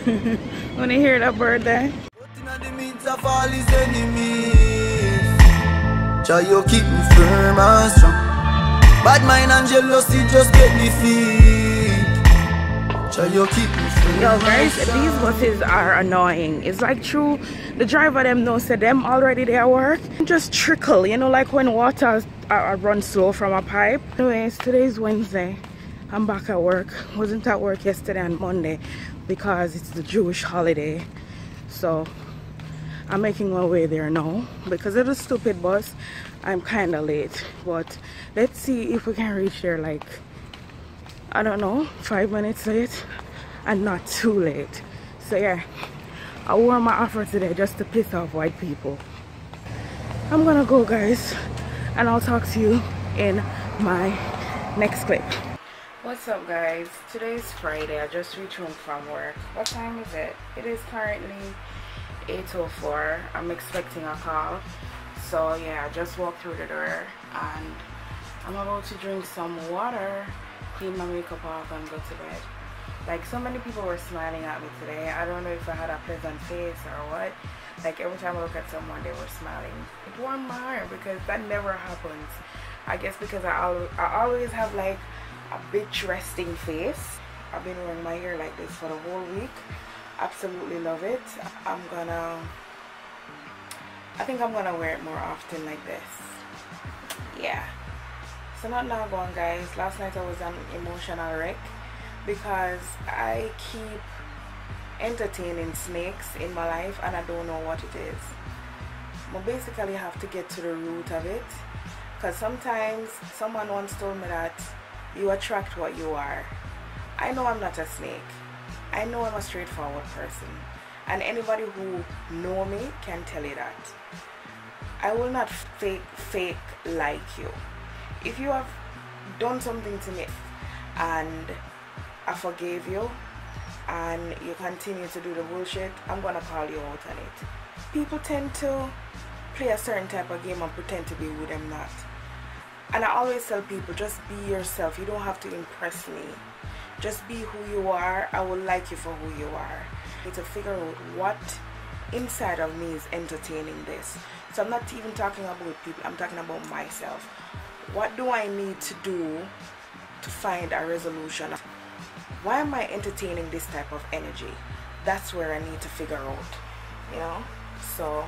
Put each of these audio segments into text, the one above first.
When you hear that bird there? Try you keep me firm and strong. Bad mind and jealousy just get defeat. Try you keep me firm. Yo guys, these buses are annoying. It's like true, the driver them knows that them already their work. Just trickle, you know, like when water run slow from a pipe. Anyways, today's Wednesday. I'm back at work. Wasn't at work yesterday and Monday because it's the Jewish holiday. So I'm making my way there now. Because of the stupid bus, I'm kind of late. But let's see if we can reach there like, I don't know, 5 minutes late and not too late. So yeah, I wore my offer today just to piss off white people. I'm gonna go guys, and I'll talk to you in my next clip. What's up guys? Today's Friday. I just reached home from work. What time is it? It is currently 8:04. I'm expecting a call. So yeah, I just walked through the door and I'm about to drink some water, clean my makeup off and go to bed. Like, so many people were smiling at me today. I don't know if I had a pleasant face or what. Like, every time I look at someone, they were smiling. It warmed my heart because that never happens. I guess because I always have like a bitch resting face. I've been wearing my hair like this for the whole week. Absolutely love it. I think I'm gonna wear it more often like this. Yeah. So not now going guys. Last night I was an emotional wreck because I keep entertaining snakes in my life and I don't know what it is. But basically I have to get to the root of it, because sometimes someone once told me that you attract what you are. I know I'm not a snake. I know I'm a straightforward person, and anybody who know me can tell you that. I will not fake like you. If you have done something to me and I forgave you and you continue to do the bullshit, I'm gonna call you out on it. People tend to play a certain type of game and pretend to be who they're not. And I always tell people, just be yourself. You don't have to impress me. Just be who you are. I will like you for who you are. I need to figure out what inside of me is entertaining this. So I'm not even talking about people, I'm talking about myself. What do I need to do to find a resolution? Why am I entertaining this type of energy? That's where I need to figure out, you know? So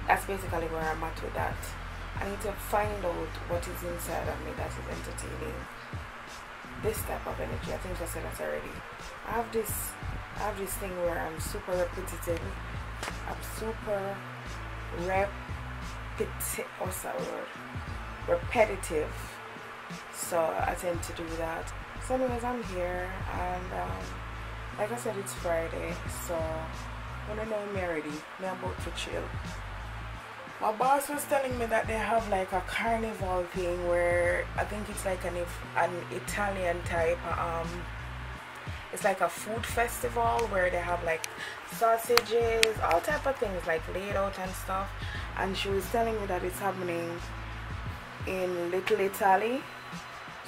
that's basically where I'm at with that. I need to find out what is inside of me that is entertaining this type of energy. I think I said that already. I have this thing where I'm super repetitive. I'm super repetitive. So I tend to do that. So anyways, I'm here and like I said, it's Friday, so when I know I'm ready, I'm about to chill. My boss was telling me that they have like a carnival thing where I think it's like an Italian type, it's like a food festival where they have like sausages, all type of things like laid out and stuff. And she was telling me that it's happening in Little Italy,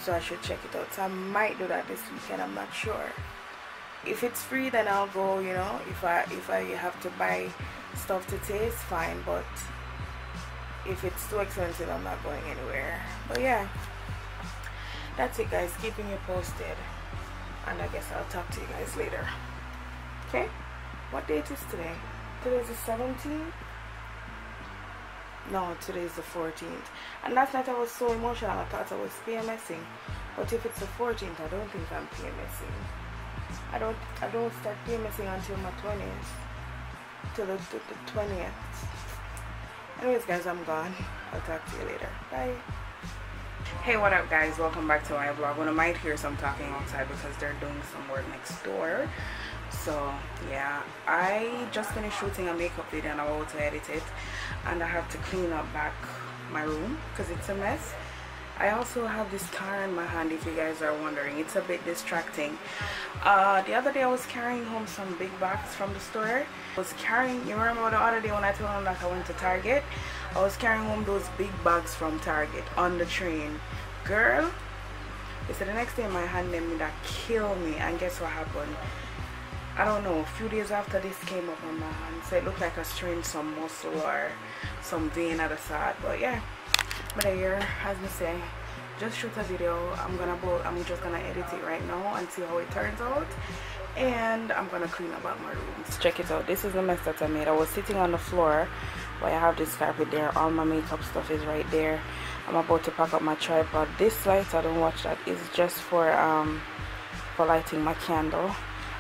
so I should check it out. So I might do that this weekend, I'm not sure. If it's free, then I'll go, you know. If I have to buy stuff to taste, fine, but if it's too expensive, I'm not going anywhere. But yeah, that's it guys, keeping you posted, and I guess I'll talk to you guys later. Okay, what date is today? Today's the 17th. No, today's the 14th. And last night I was so emotional, I thought I was PMSing. But if it's the 14th, I don't think I'm PMSing. I don't start PMSing until my 20th. Till the 20th. Anyways guys, I'm gone. I'll talk to you later. Bye. Hey, what up guys? Welcome back to my vlog. When I might hear some talking outside because they're doing some work next door. So yeah, I just finished shooting a makeup video and I'm about to edit it, and I have to clean up back my room because it's a mess. I also have this car in my hand, if you guys are wondering. It's a bit distracting. The other day I was carrying home some big bags from the store. You remember the other day when I told them that I went to Target? I was carrying home those big bags from Target on the train. Girl, they said the next day my hand made me that kill me, and guess what happened? I don't know, a few days after this came up on my hand, so it looked like I strained some muscle or some vein at the side. But yeah, but here, as I say, just shoot a video. I'm just gonna edit it right now and see how it turns out, and I'm gonna clean up my room. Let's check it out. This is the mess that I made. I was sitting on the floor, but I have this carpet there. All my makeup stuff is right there. I'm about to pack up my tripod. This light, I don't watch that, is just for lighting my candle.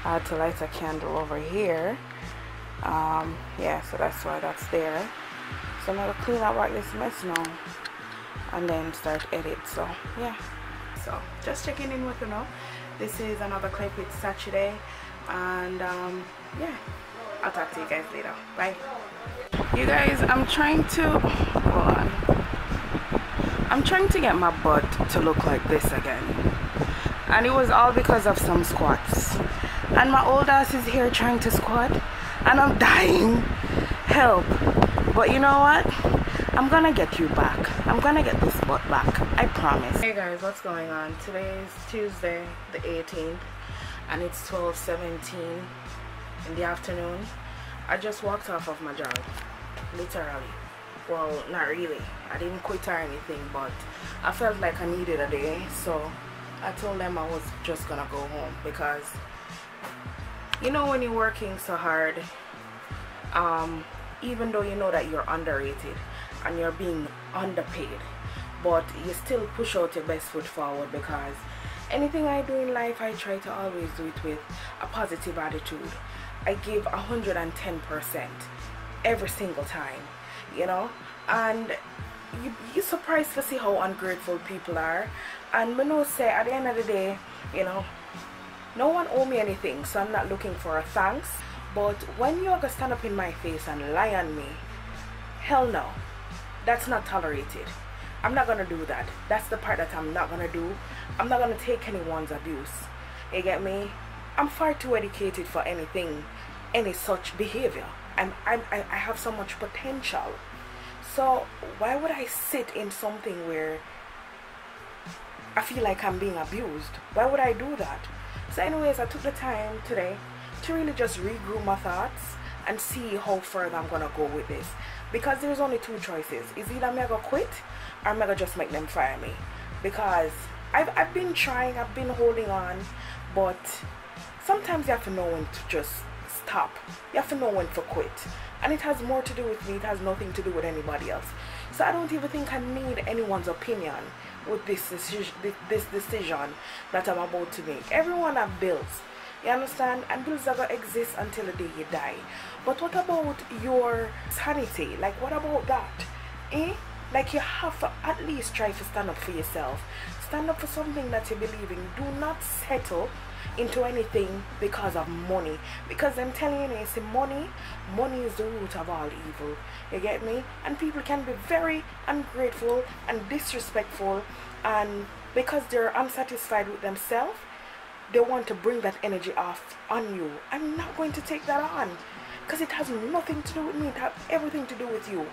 I had to light a candle over here. Yeah, so that's why that's there. So I'm gonna clean up like this mess now and then start edit. So yeah, so just checking in with you now. This is another clip. It's Saturday, and yeah, I'll talk to you guys later. Bye. You guys, I'm trying to get my butt to look like this again, and it was all because of some squats. And my old ass is here trying to squat and I'm dying. Help. But you know what? I'm gonna get you back. I'm gonna get this butt back. I promise. Hey guys, what's going on? Today is Tuesday the 18th and it's 12:17 in the afternoon. I just walked off of my job. Literally. Well, not really. I didn't quit or anything, but I felt like I needed a day, so I told them I was just gonna go home because you know, when you're working so hard, even though you know that you're underrated and you're being underpaid, but you still push out your best foot forward, because anything I do in life, I try to always do it with a positive attitude. I give 110% every single time, you know, and you're surprised to see how ungrateful people are. And I know, say, at the end of the day, you know, no one owe me anything, so I'm not looking for a thanks. But when you're gonna stand up in my face and lie on me, hell no, that's not tolerated. I'm not gonna do that. That's the part that I'm not gonna do. I'm not gonna take anyone's abuse. You get me? I'm far too educated for anything, any such behavior. I have so much potential. So why would I sit in something where I feel like I'm being abused? Why would I do that? So anyways, I took the time today to really just regroup my thoughts and see how further I'm gonna go with this, because there's only two choices. It's either I'm gonna quit or I'm gonna just make them fire me, because I've been trying, I've been holding on, but sometimes you have to know when to just stop. You have to know when to quit, and it has more to do with me. It has nothing to do with anybody else. So I don't even think I need anyone's opinion with this decision that I'm about to make. Everyone have bills, you understand, and bills are gonna exist until the day you die. But what about your sanity? Like, what about that? Like, you have to at least try to stand up for yourself. Stand up for something that you believe in. Do not settle into anything because of money, because I'm telling you, see, money is the root of all evil. You get me? And people can be very ungrateful and disrespectful, and because they're unsatisfied with themselves, they want to bring that energy off on you. I'm not going to take that on, because it has nothing to do with me. It has everything to do with you.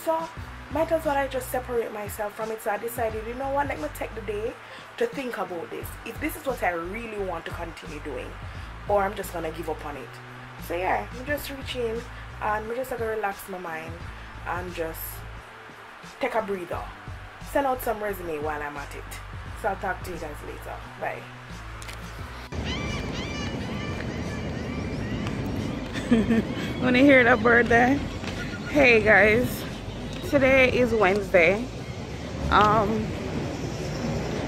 So might as well I just separate myself from it. So I decided, you know what, let me take the day to think about this, if this is what I really want to continue doing, or I'm just gonna give up on it. So yeah, I'm just reaching and I'm just gonna relax my mind and just take a breather, send out some resume while I'm at it. So I'll talk to you guys later. Bye. Wanna hear that bird there? Hey guys, today is Wednesday.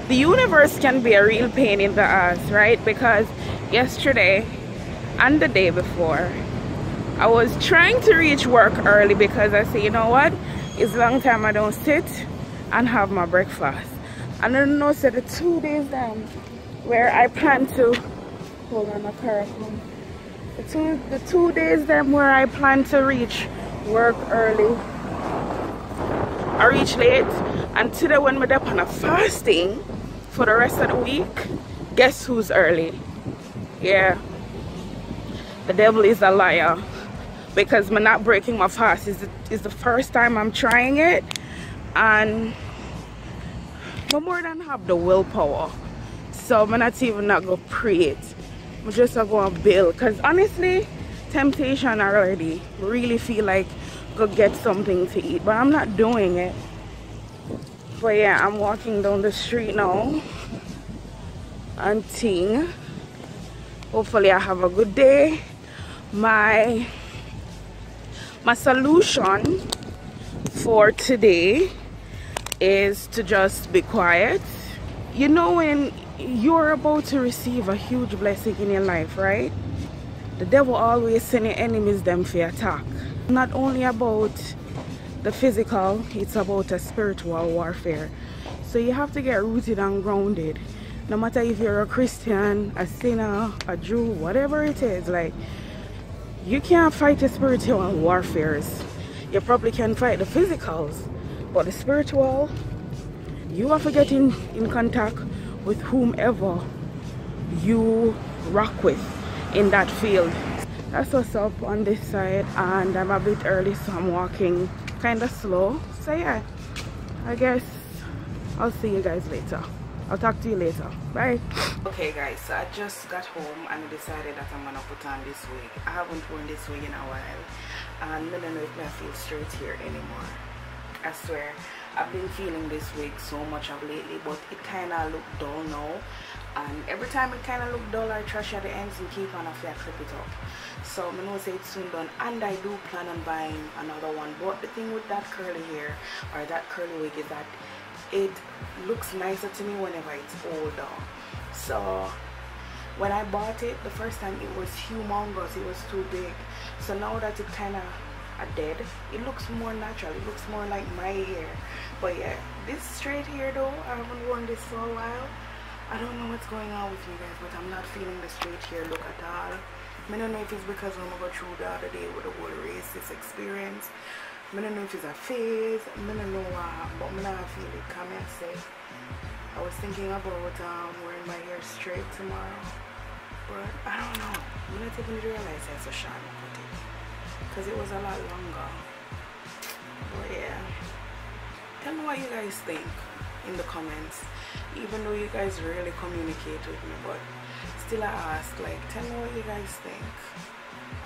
The universe can be a real pain in the ass, right? Because yesterday and the day before, I was trying to reach work early because I say, you know what, it's a long time I don't sit and have my breakfast. And I don't know, so the 2 days where I plan to, hold on, a car home. The two days where I plan to reach work early, I reach late. And today when we're up on a fasting for the rest of the week, guess who's early? Yeah, the devil is a liar, because I'm not breaking my fast. It's the first time I'm trying it, and I more than have the willpower, so I'm not even not go pray it. I'm just going to build, because honestly, temptation already. Really feel like go get something to eat, but I'm not doing it. But yeah, I'm walking down the street now and ting. Hopefully I have a good day. My solution for today is to just be quiet. You know, when you're about to receive a huge blessing in your life, right? The devil always send your enemies them for attack. Not only about the physical, it's about a spiritual warfare. So you have to get rooted and grounded. No matter if you're a Christian, a sinner, a Jew, whatever it is, like, you can't fight the spiritual warfares. You probably can fight the physicals, but the spiritual, you have to get in contact with whomever you rock with in that field. That's what's up on this side, and I'm a bit early, so I'm walking kind of slow. So yeah, I guess I'll see you guys later. I'll talk to you later. Bye. Okay guys, so I just got home and I decided that I'm gonna put on this wig. I haven't worn this wig in a while, and I don't know if I feel straight here anymore. I swear, I've been feeling this wig so much of lately, but it kind of look dull now. And every time it kind of look dull or trash at the ends, you keep on after I clip it up. So I know say it's soon done, and I do plan on buying another one. But the thing with that curly hair or that curly wig is that it looks nicer to me whenever it's older. So when I bought it the first time, it was humongous, it was too big. So now that it kind of dead, it looks more natural, it looks more like my hair. But yeah, this straight hair though, I haven't worn this for a while. I don't know what's going on with me guys, but I'm not feeling the straight hair look at all. I don't know if it's because I'm going through the other day with the whole racist experience. I don't know if it's a phase, I don't know why, but I don't feel it. Come and say, I was thinking about wearing my hair straight tomorrow, but I don't know. I'm not even realize it's a short cut it, because it was a lot longer. But yeah, tell me what you guys think in the comments. Even though you guys rarely communicate with me, but still I ask, like, tell me what you guys think.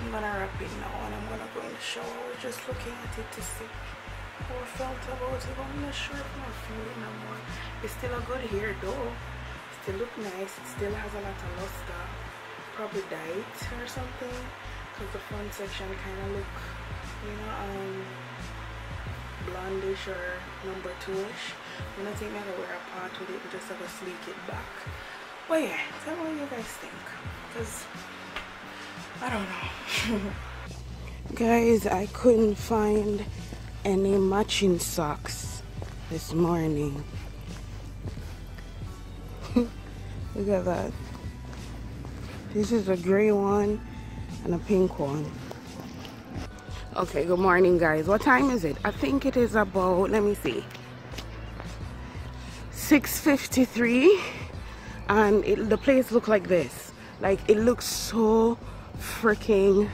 I'm gonna wrap it now and I'm gonna go in the shower. I was just looking at it to see how I felt about it, but I'm not sure if I'm feeling no more. It's still a good hair though. It still look nice. It still has a lot of luster. Probably dyed or something, because the front section kind of look, you know, blondish or number 2ish. I'm not think I'm gonna wear a part with it, but just have to sleek it back. But yeah, tell me what you guys think, because I don't know. Guys, I couldn't find any matching socks this morning. Look at that. This is a gray one and a pink one. Okay, good morning guys. What time is it? I think it is about, let me see, 6:53, and the place look like this. Like, it looks so freaking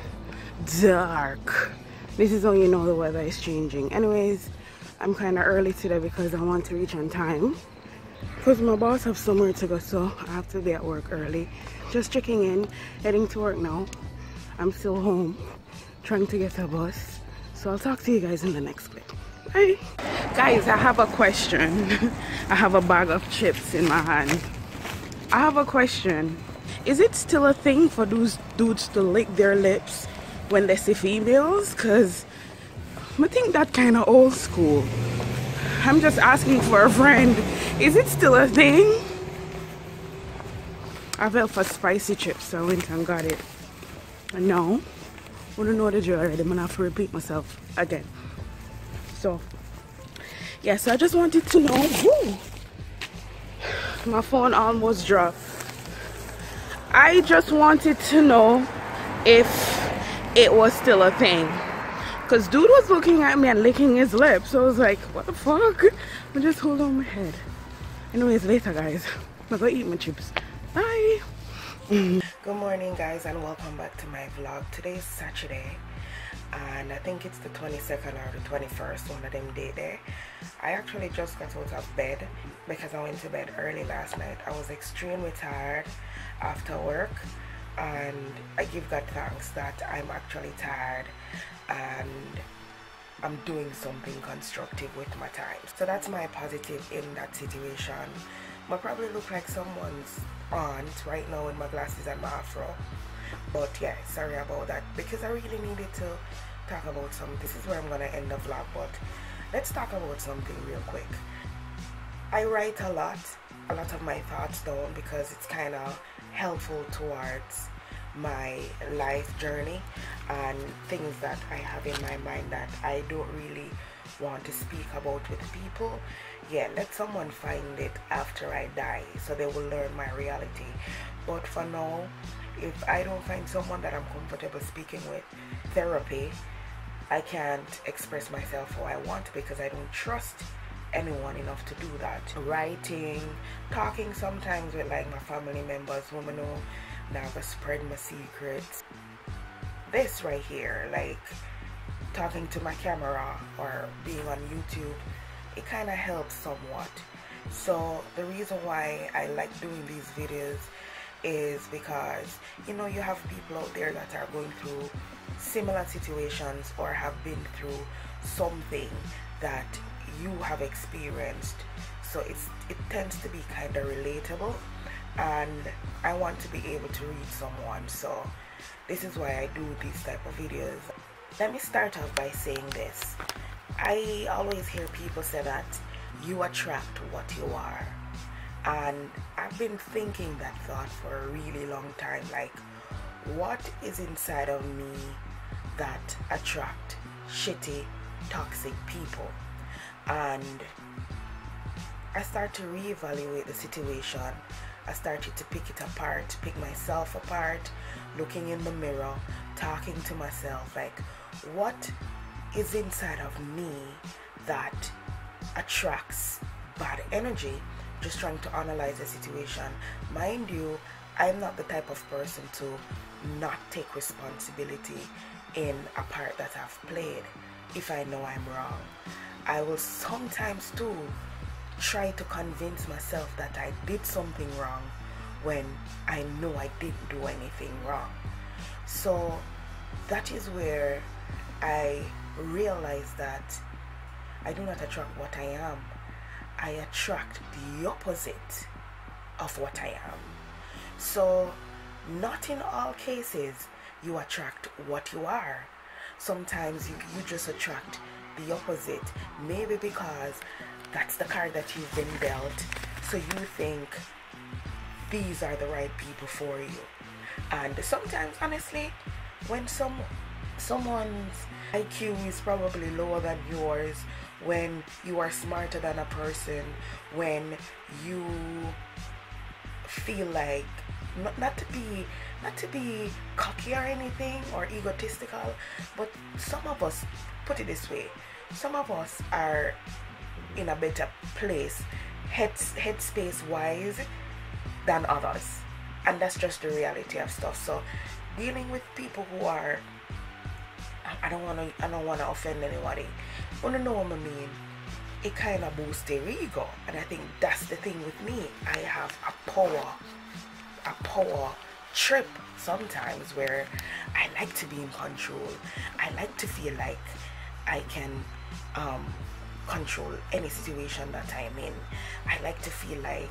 dark. This is how you know the weather is changing. Anyways, I'm kind of early today because I want to reach on time, because my boss have somewhere to go, so I have to be at work early. Just checking in, heading to work now. I'm still home trying to get a bus, so I'll talk to you guys in the next clip. Bye. Guys, I have a question. I have a bag of chips in my hand. I have a question. Is it still a thing for those dudes to lick their lips when they see females? Because I think that kind of old school. I'm just asking for a friend. Is it still a thing? I felt for spicy chips, so I went and got it. And now, I don't know the drill already. I'm gonna have to repeat myself again. So, yeah, so I just wanted to know. Woo, my phone almost dropped. I just wanted to know if it was still a thing, because dude was looking at me and licking his lips. So I was like, what the fuck? I just hold on my head. Anyways, later guys, I'm gonna eat my chips. Bye. Good morning guys, and welcome back to my vlog. Today is Saturday, and I think it's the 22nd or the 21st, one of them day there. I actually just got out of bed because I went to bed early last night. I was extremely tired after work, and I give God thanks that I'm actually tired and I'm doing something constructive with my time. So that's my positive in that situation. I probably look like someone's aunt right now with my glasses and my afro, but yeah, sorry about that, because I really needed to talk about something. This is where I'm gonna end the vlog, but let's talk about something real quick. I write a lot of my thoughts down because it's kind of helpful towards my life journey and things that I have in my mind that I don't really want to speak about with people. Yeah, let someone find it after I die so they will learn my reality. But for now, if I don't find someone that I'm comfortable speaking with, therapy, I can't express myself how I want because I don't trust anyone enough to do that. Writing, talking sometimes with like my family members, women who never spread my secrets. This right here, like talking to my camera or being on YouTube, it kind of helps somewhat. So the reason why I like doing these videos is because, you know, you have people out there that are going through similar situations or have been through something that you have experienced, so it tends to be kind of relatable, and I want to be able to reach someone. So this is why I do these type of videos. Let me start off by saying this. I always hear people say that you attract what you are, and I've been thinking that thought for a really long time, like what is inside of me that attract shitty, toxic people? And I start to reevaluate the situation. I started to pick it apart, pick myself apart, looking in the mirror, talking to myself, like what is inside of me that attracts bad energy? Just trying to analyze the situation. Mind you, I'm not the type of person to not take responsibility in a part that I've played if I know I'm wrong. I will sometimes too try to convince myself that I did something wrong when I know I didn't do anything wrong. So that is where I realize that I do not attract what I am. I attract the opposite of what I am. So not in all cases you attract what you are. Sometimes you just attract the opposite, maybe because that's the card that you've been dealt, so you think these are the right people for you. And sometimes, honestly, when someone's IQ is probably lower than yours, when you are smarter than a person, when you feel like not to be cocky or anything or egotistical, but some of us, put it this way, some of us are in a better place headspace wise than others, and that's just the reality of stuff. So dealing with people who are, I don't want to offend anybody, but you know what I mean, it kind of boosts their ego, and I think that's the thing with me. I have a power trip sometimes where I like to be in control. I like to feel like I can control any situation that I'm in. I like to feel like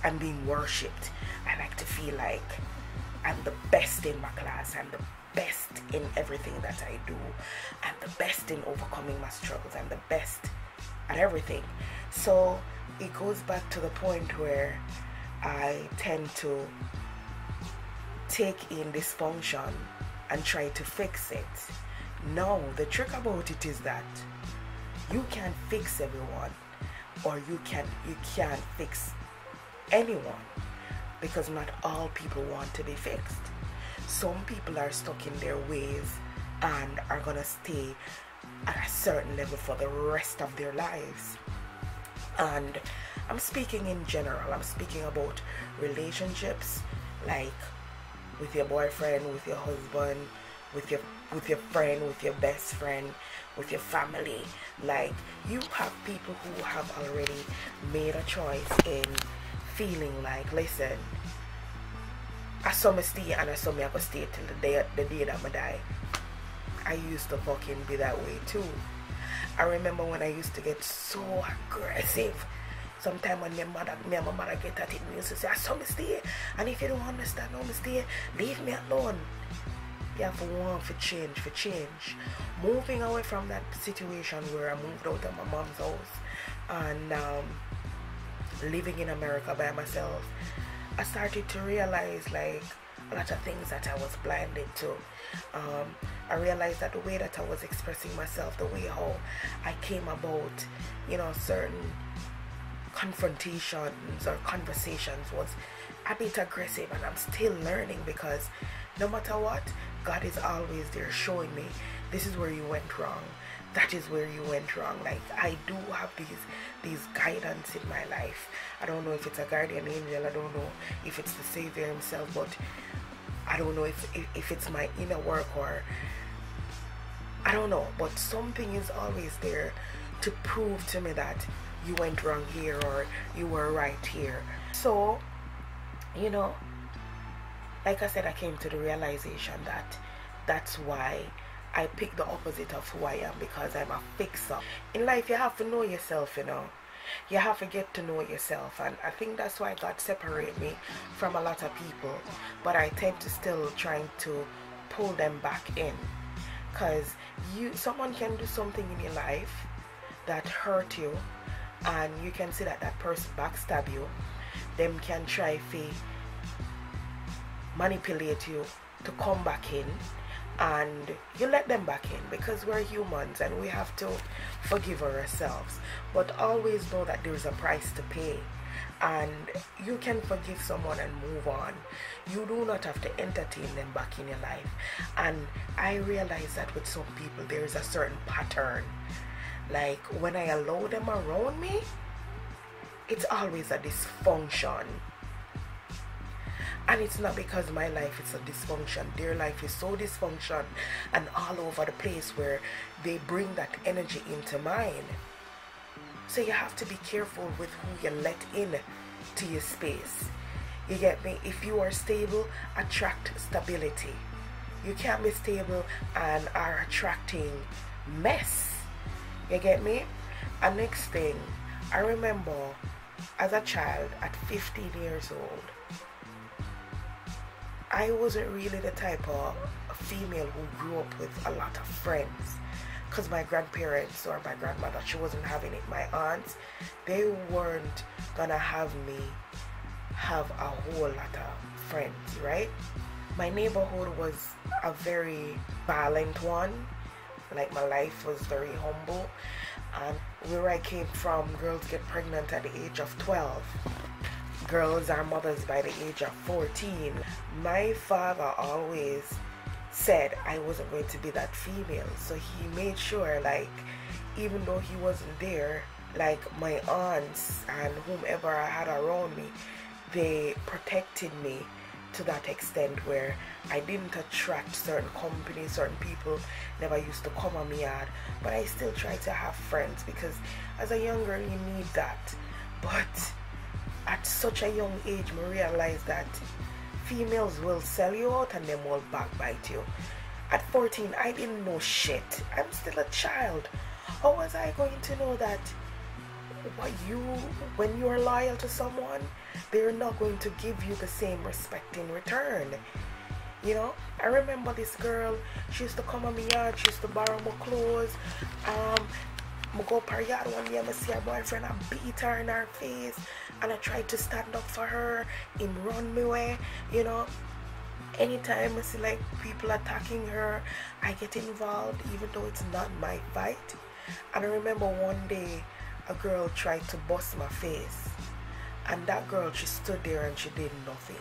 I'm being worshipped. I like to feel like I'm the best in my class. I'm the best in everything that I do. I'm the best in overcoming my struggles. I'm the best at everything. So it goes back to the point where I tend to take in dysfunction and try to fix it. No, the trick about it is that you can't fix everyone, or you can't fix anyone, because not all people want to be fixed. Some people are stuck in their ways and are gonna stay at a certain level for the rest of their lives. And I'm speaking in general. I'm speaking about relationships, like with your boyfriend, with your husband, with your friend, with your best friend, with your family. Like, you have people who have already made a choice in feeling like, listen, I saw me stay and I saw me I go stay till the day that I die. I used to fucking be that way too. I remember when I used to get so aggressive. Sometimes when me and my mother get at it, me used to say, I saw me stay. And if you don't understand how me stay, leave me alone. You have to want for change. Moving away from that situation where I moved out of my mom's house and living in America by myself, I started to realize like a lot of things that I was blinded to. I realized that the way that I was expressing myself, the way how I came about, certain confrontations or conversations was a bit aggressive, and I'm still learning, because no matter what, God is always there showing me, this is where you went wrong, that is where you went wrong. Like, I do have these guidance in my life. I don't know if it's a guardian angel, I don't know if it's the Savior himself, but I don't know if it's my inner work, or I don't know, but something is always there to prove to me that you went wrong here or you were right here. So, like I said, I came to the realization that that's why I picked the opposite of who I am, because I'm a fixer. In life, you have to know yourself, You have to get to know yourself, and I think that's why God separated me from a lot of people. But I tend to still trying to pull them back in, because someone can do something in your life that hurt you, and you can see that that person backstab you. Them can try to manipulate you to come back in, and you let them back in, because we're humans and we have to forgive ourselves. But always know that there's a price to pay, and you can forgive someone and move on. You do not have to entertain them back in your life. And I realize that with some people there is a certain pattern. Like, when I allow them around me, it's always a dysfunction. And it's not because my life is a dysfunction. Their life is so dysfunction and all over the place, where they bring that energy into mine. So you have to be careful with who you let in to your space. You get me? If you are stable, attract stability. You can't be stable and are attracting mess. You get me? And next thing, I remember as a child at 15 years old, I wasn't really the type of female who grew up with a lot of friends, because my grandparents or my grandmother, she wasn't having it. My aunts, they weren't gonna have me have a whole lot of friends, right? My neighborhood was a very violent one. Like, my life was very humble, and where I came from, girls get pregnant at the age of 12. Girls are mothers by the age of 14. My father always said I wasn't going to be that female, so he made sure, like, even though he wasn't there, like, my aunts and whomever I had around me, they protected me to that extent where I didn't attract certain companies, certain people never used to come on me yard, but I still try to have friends, because as a young girl you need that. But at such a young age, I realized that females will sell you out and them will backbite you. At 14, I didn't know shit. I'm still a child. How was I going to know that when you're loyal to someone, they're not going to give you the same respect in return? I remember this girl, she used to come on my yard, she used to borrow my clothes. I go up her yard one day and I see her boyfriend, I beat her in her face, and I tried to stand up for her, him run me away, Anytime I see like people attacking her, I get involved, even though it's not my fight. And I remember one day a girl tried to bust my face, and that girl, she stood there and she did nothing.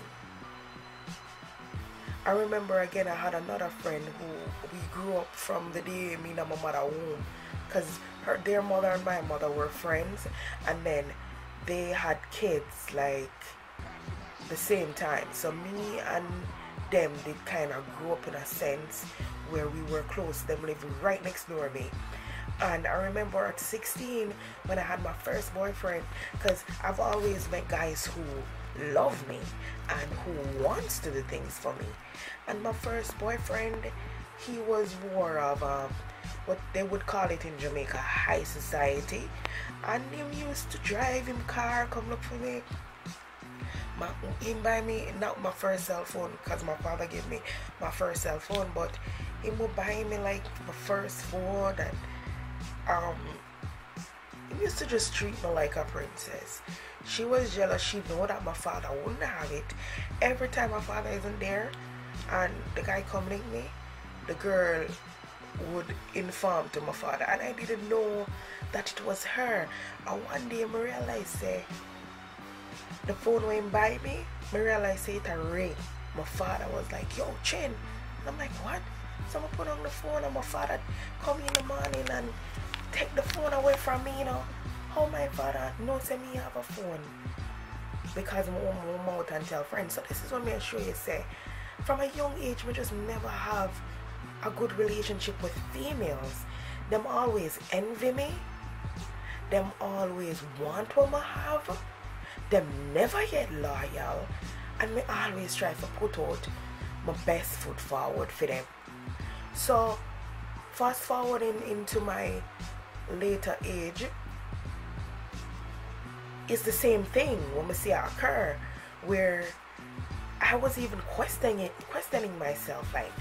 I remember again, I had another friend who we grew up from the day me and my mother home, because their mother and my mother were friends, and then they had kids like the same time. So me and them did kind of grow up in a sense where we were close, them living right next door to me. And I remember at 16 when I had my first boyfriend, because I've always met guys who love me and who wants to do things for me. And my first boyfriend, he was more of a, what they would call it in Jamaica, high society. And him used to drive him car, come look for me. Him buy me, not my first cell phone, because my father gave me my first cell phone, but him would buy me like my first phone. And he used to just treat me like a princess. She was jealous. She knew that my father wouldn't have it. Every time my father isn't there and the guy come link me, the girl would inform to my father, and I didn't know that it was her. And one day I realized, say, the phone went by me, I realized, say, it a ring. My father was like, yo, Chin. And I'm like, what? So I put on the phone, and my father come in the morning and take the phone away from me, you know. How my father knows me have a phone? Because I'm out and tell friends. So this is what I show you, say, from a young age, we just never have a good relationship with females. Them always envy me. Them always want what I have. Them never get loyal. And me always try to put out my best foot forward for them. So fast forwarding into my later age, it's the same thing when we see it occur, where I was even questioning myself, like,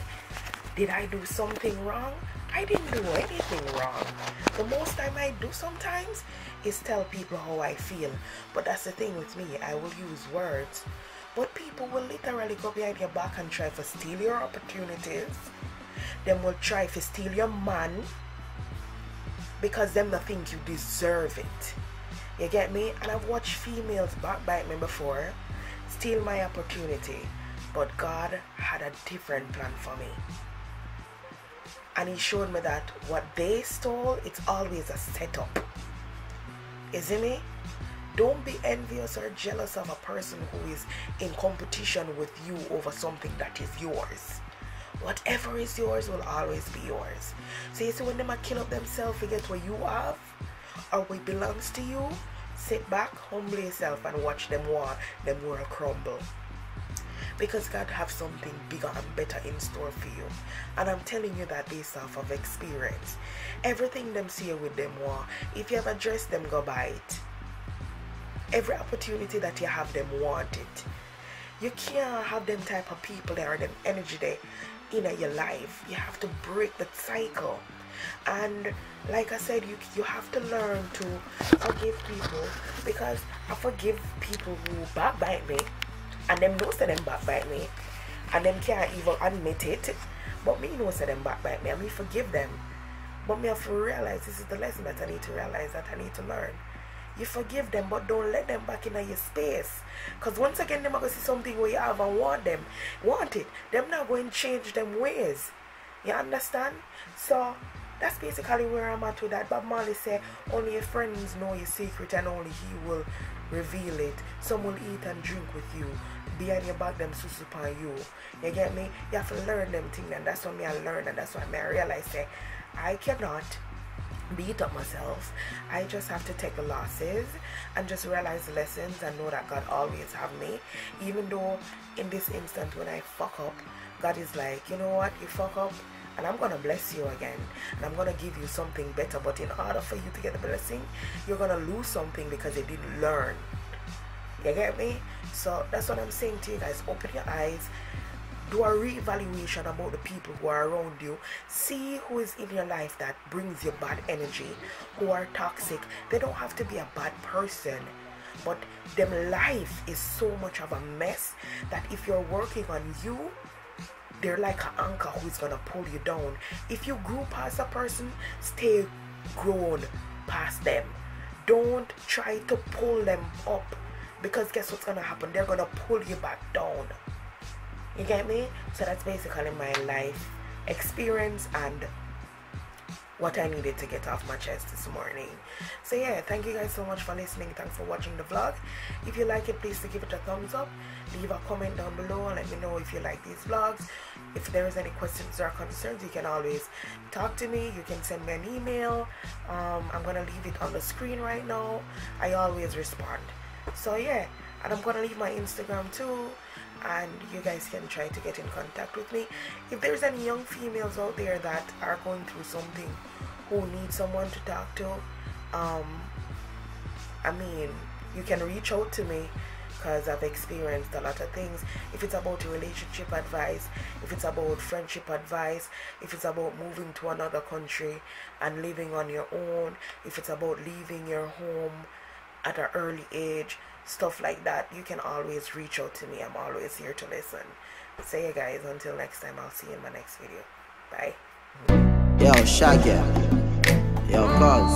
did I do something wrong? I didn't do anything wrong. The most time I do sometimes is tell people how I feel. But that's the thing with me, I will use words. But people will literally go behind your back and try to steal your opportunities. Them will try to steal your man because them don't think you deserve it. You get me? And I've watched females backbite me before, steal my opportunity. But God had a different plan for me. And he showed me that what they stole, it's always a setup. You see me? Don't be envious or jealous of a person who is in competition with you over something that is yours. Whatever is yours will always be yours. So you see, when they might kill up themselves to get what you have or what belongs to you, sit back, humble yourself and watch them world crumble. Because God have something bigger and better in store for you. And I'm telling you that based off of experience. Everything them see with them want, if you have a dress, them go buy it. Every opportunity that you have, them want it. You can't have them type of people there or them energy there in your life. You have to break that cycle. And like I said, you have to learn to forgive people, because I forgive people who backbite me. And them know say them backbite me, and them can't even admit it. But me know say them backbite me, and me forgive them. But me have to realize, this is the lesson that I need to realize, that I need to learn. You forgive them, but don't let them back in your space. Because once again, them are going to see something where you have and want it. Them not going to change them ways. You understand? So that's basically where I'm at with that. Bob Marley said, only your friends know your secret, and only he will reveal it. Some will eat and drink with you. Behind your back, them susu upon you. You get me? You have to learn them things, and that's what me I learn, and that's why I realize say I cannot beat up myself. I just have to take the losses and just realize the lessons and know that God always have me. Even though in this instant when I fuck up, God is like, you know what, you fuck up and I'm gonna bless you again, and I'm gonna give you something better. But in order for you to get the blessing, you're gonna lose something because you didn't learn. You get me? So that's what I'm saying to you guys. Open your eyes, do a re-evaluation about the people who are around you. See who is in your life that brings you bad energy, who are toxic. They don't have to be a bad person, but them life is so much of a mess that if you're working on you, they're like an anchor who's gonna pull you down. If you grew past a person, stay grown past them. Don't try to pull them up, because guess what's gonna happen? They're gonna pull you back down. You get me? So that's basically my life experience and what I needed to get off my chest this morning. So yeah, thank you guys so much for listening. Thanks for watching the vlog. If you like it, please give it a thumbs up. Leave a comment down below and let me know if you like these vlogs. If there is any questions or concerns, you can always talk to me. You can send me an email. I'm gonna leave it on the screen right now. I always respond. So yeah, and I'm gonna leave my Instagram too, and you guys can try to get in contact with me. If there's any young females out there that are going through something, who need someone to talk to, I mean, you can reach out to me, because I've experienced a lot of things. If it's about relationship advice, if it's about friendship advice, if it's about moving to another country and living on your own, if it's about leaving your home at an early age, stuff like that, you can always reach out to me. I'm always here to listen. So yeah guys, until next time, I'll see you in my next video. Bye. Yo, Shaggy. Yo, cuz.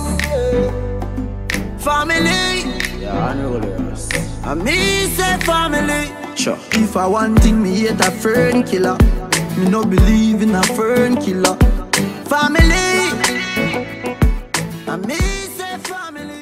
Family. Yeah, unrollers. I me say family. Sure. If I want thing, me hate a fern killer. Me no believe in a fern killer. Family. I me say family.